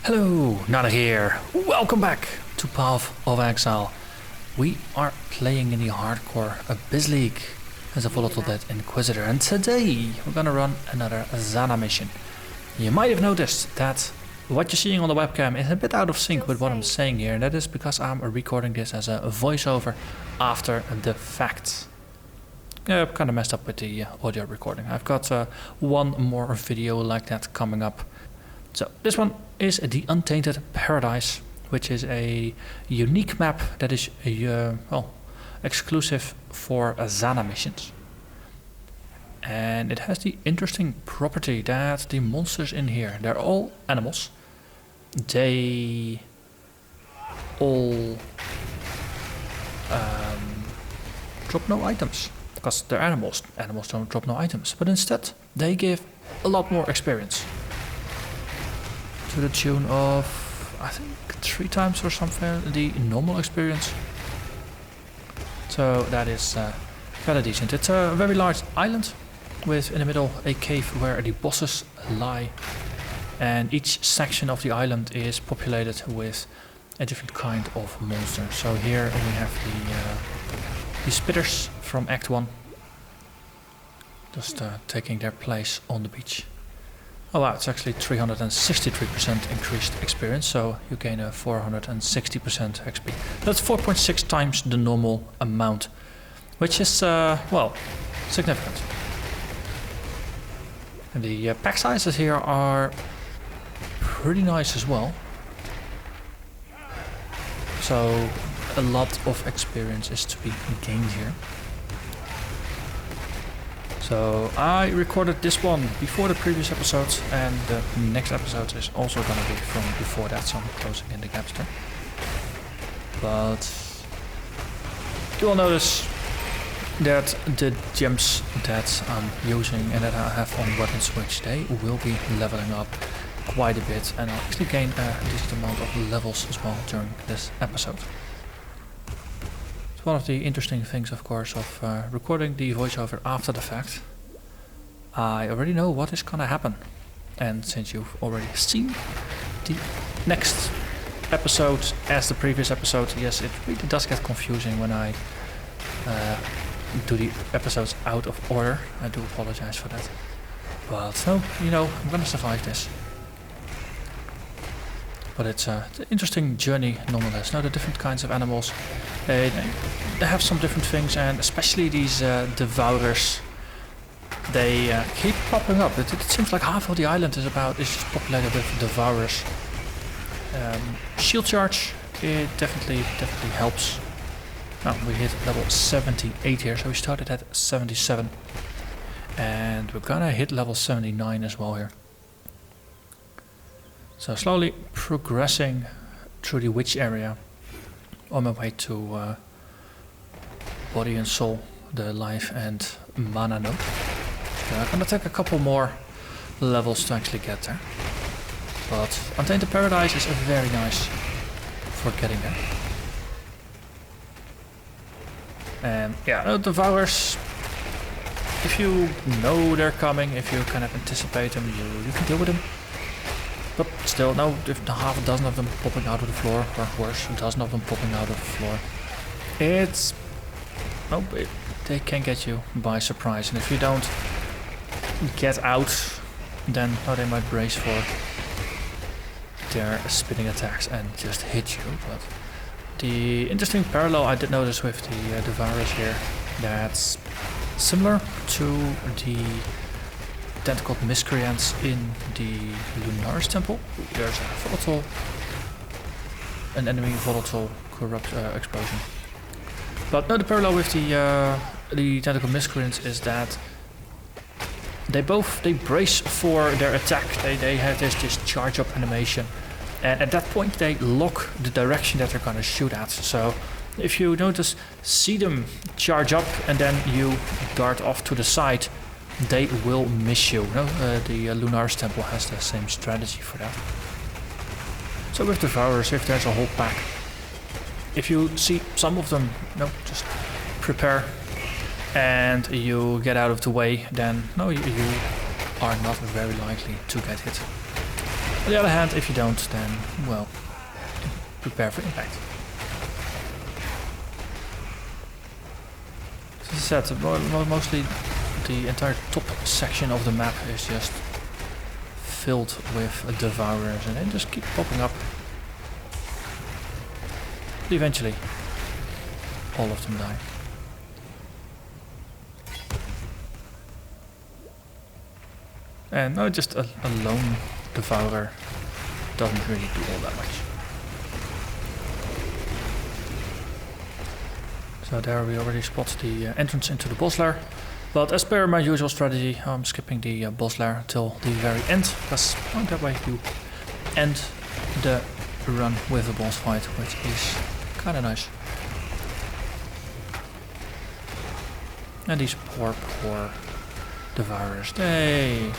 Hello, Narnach here. Welcome back to Path of Exile. We are playing in the Hardcore Abyss League as a Volatile Dead Inquisitor, and today we're gonna run another Zana mission. You might have noticed that what you're seeing on the webcam is a bit out of sync with what I'm saying here, and that is because I'm recording this as a voiceover after the fact. Yeah, I've kind of messed up with the audio recording. I've got one more video like that coming up. So this one is the Untainted Paradise, which is a unique map that is exclusive for Zana missions. And it has the interesting property that the monsters in here, they're all animals. They all drop no items, because they're animals. Animals don't drop no items, but instead they give a lot more experience. To the tune of, I think, 3 times or something the normal experience. So that is fairly decent. It's a very large island with in the middle a cave where the bosses lie. And each section of the island is populated with a different kind of monster. So here we have the spitters from Act 1. Just taking their place on the beach. Oh wow, it's actually 363% increased experience, so you gain a 460% XP. That's 4.6 times the normal amount, which is, well, significant. And the pack sizes here are pretty nice as well. So a lot of experience is to be gained here. So I recorded this one before the previous episodes, and the next episode is also going to be from before that, so I'm closing in the gaps there. But you will notice that the gems that I'm using and that I have on weapon switch, they will be leveling up quite a bit, and I'll actually gain a decent amount of levels as well during this episode. One of the interesting things, of course, of recording the voiceover after the fact. I already know what is gonna happen, and since you've already seen the next episode as the previous episode, yes, it really does get confusing when I do the episodes out of order. I do apologize for that, but no, you know, I'm gonna survive this. But it's an interesting journey nonetheless. Now the different kinds of animals, they have some different things, and especially these devourers, they keep popping up. It seems like half of the island is just populated with devourers. Shield charge, it definitely helps. Now we hit level 78 here, so we started at 77, and we're gonna hit level 79 as well here. So slowly progressing through the witch area on my way to body and soul, the life and mana node. So I'm gonna take a couple more levels to actually get there. But Untainted Paradise is very nice for getting there. And yeah, the Devourers, if you know they're coming, if you kind of anticipate them, you can deal with them. But still, no, if half a dozen of them popping out of the floor, or worse, a dozen of them popping out of the floor, it's... no, they can get you by surprise, and if you don't get out, then they might brace for their spinning attacks and just hit you. But the interesting parallel I did notice with the Devourers here, that's similar to the tentacled miscreants in the Lunar's temple. There's an enemy volatile corrupt explosion. But no, the parallel with the tentacled miscreants is that they brace for their attack. They have this charge up animation, and at that point they lock the direction that they're gonna shoot at. So if you notice, see them charge up and then you dart off to the side, they will miss you. No, the Lunar's temple has the same strategy for that. So with Devourers, if there's a whole pack, if you see some of them, just prepare and you get out of the way, then you are not very likely to get hit. On the other hand, if you don't, then, well, prepare for impact. As I said, mostly the entire top section of the map is just filled with devourers, and they just keep popping up. But eventually, all of them die. And no, just a lone devourer doesn't really do all that much. So there we already spot the entrance into the boss lair. But as per my usual strategy, I'm skipping the boss lair till the very end, because that way you end the run with a boss fight, which is kind of nice. And these poor devourers, they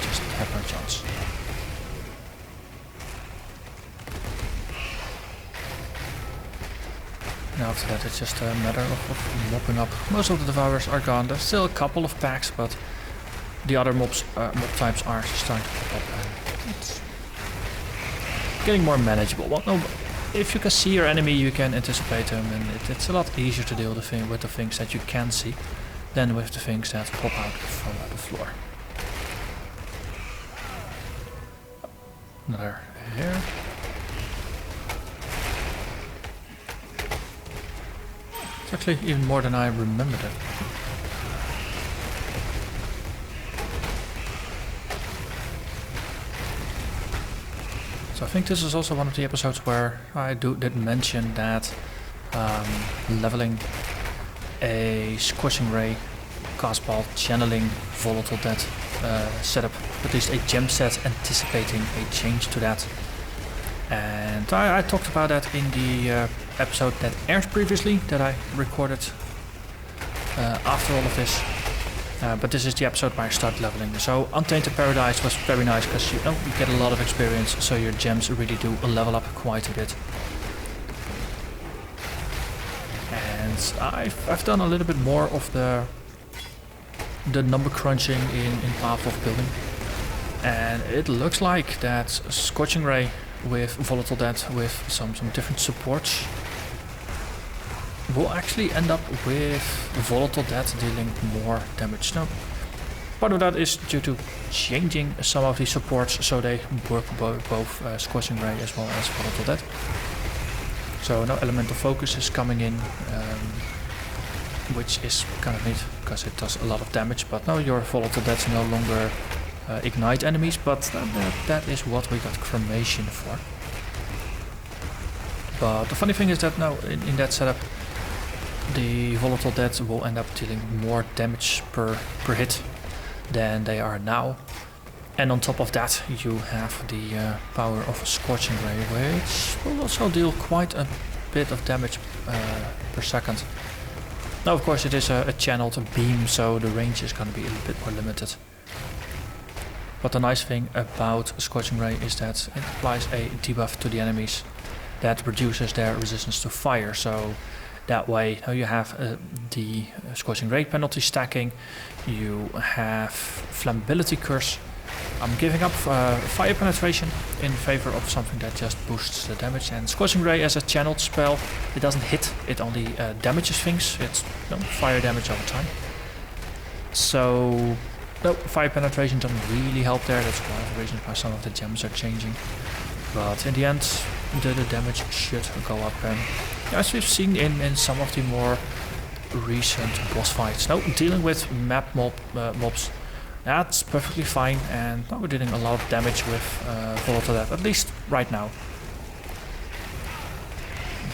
just have no chance. And after that it's just a matter of mopping up. Most of the devourers are gone. There's still a couple of packs, but the other mob types are starting to pop up, and it's getting more manageable. Well, no, if you can see your enemy, you can anticipate them, and it's a lot easier to deal with the things that you can see than with the things that pop out from the floor. Another here. It's actually even more than I remembered it. So I think this is also one of the episodes where I did mention that leveling a Scorching Ray, Castball, channeling Volatile Dead setup, at least a gem set, anticipating a change to that. And I talked about that in the episode that aired previously, that I recorded after all of this. But this is the episode where I start leveling. So Untainted Paradise was very nice because you get a lot of experience, so your gems really do level up quite a bit. And I've done a little bit more of the number crunching in Path of Building. And it looks like that Scorching Ray with Volatile Dead with some different supports will actually end up with Volatile Dead dealing more damage. Now, part of that is due to changing some of the supports so they work both Scorching Ray as well as Volatile Dead. So now Elemental Focus is coming in, which is kind of neat because it does a lot of damage, but now your Volatile Deads no longer ignite enemies, but that is what we got Cremation for. But the funny thing is that now in that setup, the Volatile Dead will end up dealing more damage per hit than they are now. And on top of that, you have the power of a Scorching Ray, which will also deal quite a bit of damage per second. Now, of course, it is a channeled beam, so the range is going to be a little bit more limited. But the nice thing about Scorching Ray is that it applies a debuff to the enemies that reduces their resistance to fire. So that way, now you have the Scorching Ray penalty stacking, you have Flammability Curse. I'm giving up Fire Penetration in favor of something that just boosts the damage. And Scorching Ray as a channeled spell, it doesn't hit, it only damages things. It's fire damage over time. So no, Fire Penetration doesn't really help there. That's one of the reasons why some of the gems are changing. But in the end, the damage should go up. And as we've seen in some of the more recent boss fights, now dealing with map mobs, that's perfectly fine. And now we're dealing a lot of damage with Volatile Dead, at least right now.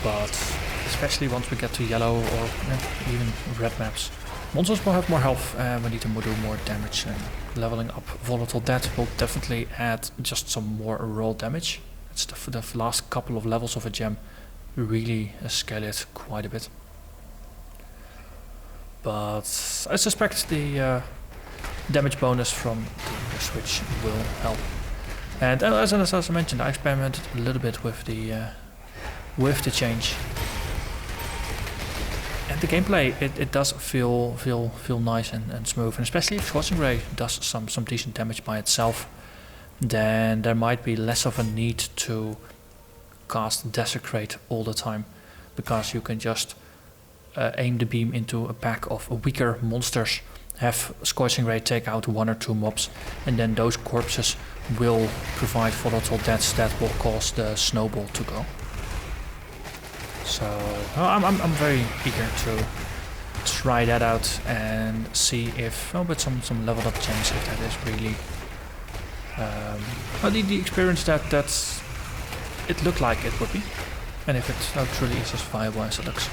But especially once we get to yellow or even red maps, monsters will have more health and we need to do more damage, and leveling up Volatile Dead will definitely add just some more raw damage. It's the last couple of levels of a gem really scale it quite a bit. But I suspect the damage bonus from the switch will help. And as I mentioned, I experimented a little bit with the change. And the gameplay, it does feel nice and smooth, and especially if Scorching Ray does some decent damage by itself, then there might be less of a need to cast Desecrate all the time, because you can just aim the beam into a pack of weaker monsters, have Scorching Ray take out 1 or 2 mobs, and then those corpses will provide Volatile Deaths that will cause the snowball to go. So I'm very eager to try that out and see if, with some leveled up gems, if that is really the experience that it looked like it would be, and if it truly is as viable as it looks.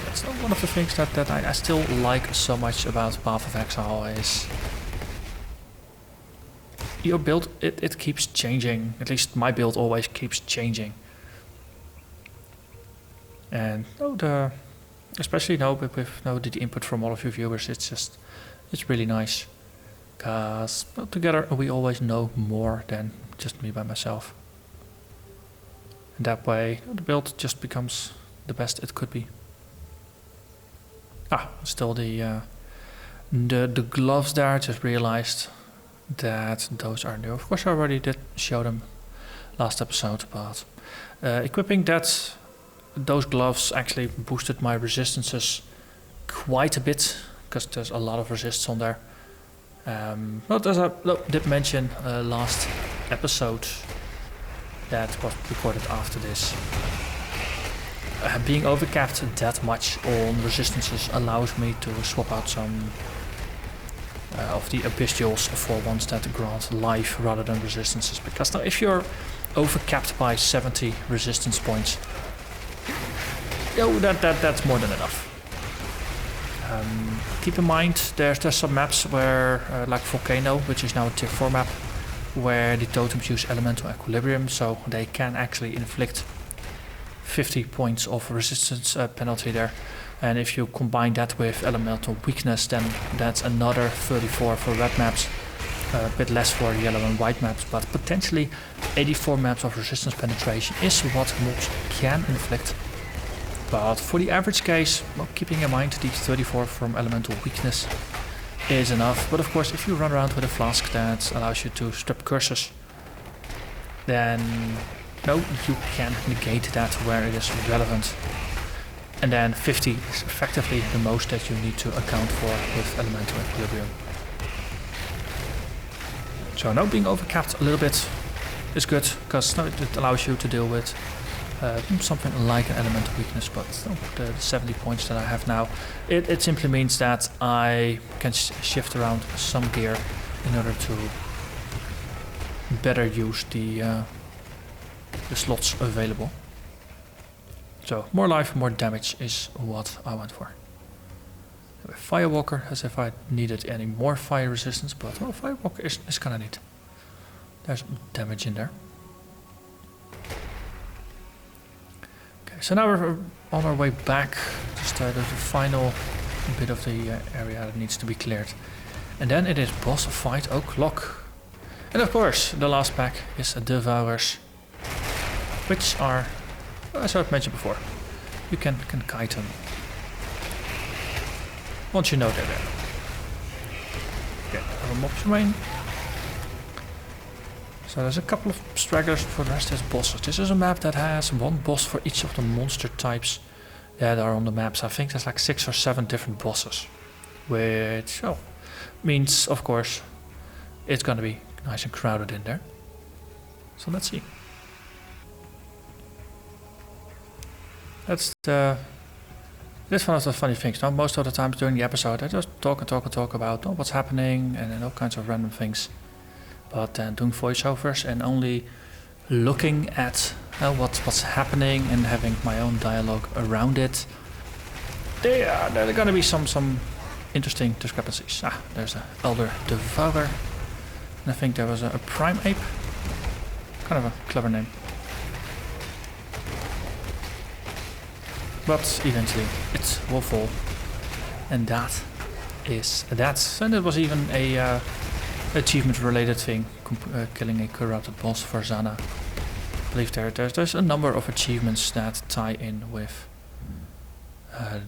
That's one of the things that I still like so much about Path of Exile is your build, it keeps changing. At least my build always keeps changing. And especially now with the input from all of you viewers, it's really nice. Because together we always know more than just me by myself. And that way the build just becomes the best it could be. Still the gloves there. I just realized that those are new. Of course I already did show them last episode, but equipping those gloves actually boosted my resistances quite a bit, because there's a lot of resists on there. But as I did mention last episode that was recorded after this, being overcapped that much on resistances allows me to swap out some of the Abyssals for ones that grant life rather than resistances, because now if you're overcapped by 70 resistance points, that's more than enough. Keep in mind there's some maps where like Volcano, which is now a tier 4 map, where the totems use elemental equilibrium, so they can actually inflict 50 points of resistance penalty there, and if you combine that with elemental weakness, then that's another 34 for red maps, a bit less for yellow and white maps, but potentially 84 maps of resistance penetration is what mobs can inflict. But for the average case, keeping in mind the 34 from elemental weakness is enough. But of course, if you run around with a flask that allows you to strip curses, then you can negate that where it is relevant. And then 50 is effectively the most that you need to account for with elemental equilibrium. So now being overcapped a little bit is good, because it allows you to deal with something like an elemental weakness, but the 70 points that I have now, it simply means that I can shift around some gear in order to better use the slots available. So more life, more damage is what I went for. Firewalker, as if I needed any more fire resistance, but Firewalker is kind of neat. There's damage in there. Okay, so now we're on our way back. Just the final bit of the area that needs to be cleared. And then it is boss fight o'clock. And of course, the last pack is Devourers, which are, as I've mentioned before, you can kite them once you know they're there. Okay, our mobs remain. So there's a couple of stragglers, for the rest is bosses. This is a map that has one boss for each of the monster types that are on the maps. I think there's like 6 or 7 different bosses, which means, of course, it's gonna be nice and crowded in there. So let's see. That's one of the funny things. Now, most of the times during the episode, I just talk about what's happening and all kinds of random things. But then doing voiceovers and only looking at what's happening and having my own dialogue around it, there are gonna be some interesting discrepancies. There's an Elder Devourer, and I think there was a Prime Ape. Kind of a clever name. But eventually it will fall, and that is that. And it was even a achievement related thing, killing a corrupted boss for Zana. I believe there's a number of achievements that tie in with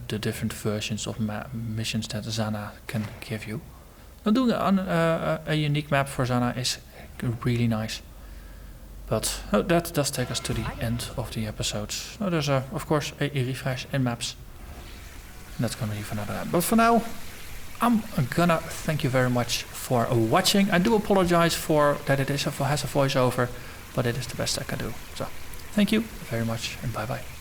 the different versions of missions that Zana can give you. Now, doing a unique map for Zana is really nice. But that does take us to the end of the episode. Now there's of course a refresh in maps. And that's gonna be for another time. But for now, I'm gonna thank you very much for watching. I do apologize for that it has a voiceover, but it is the best I can do. So thank you very much and bye bye.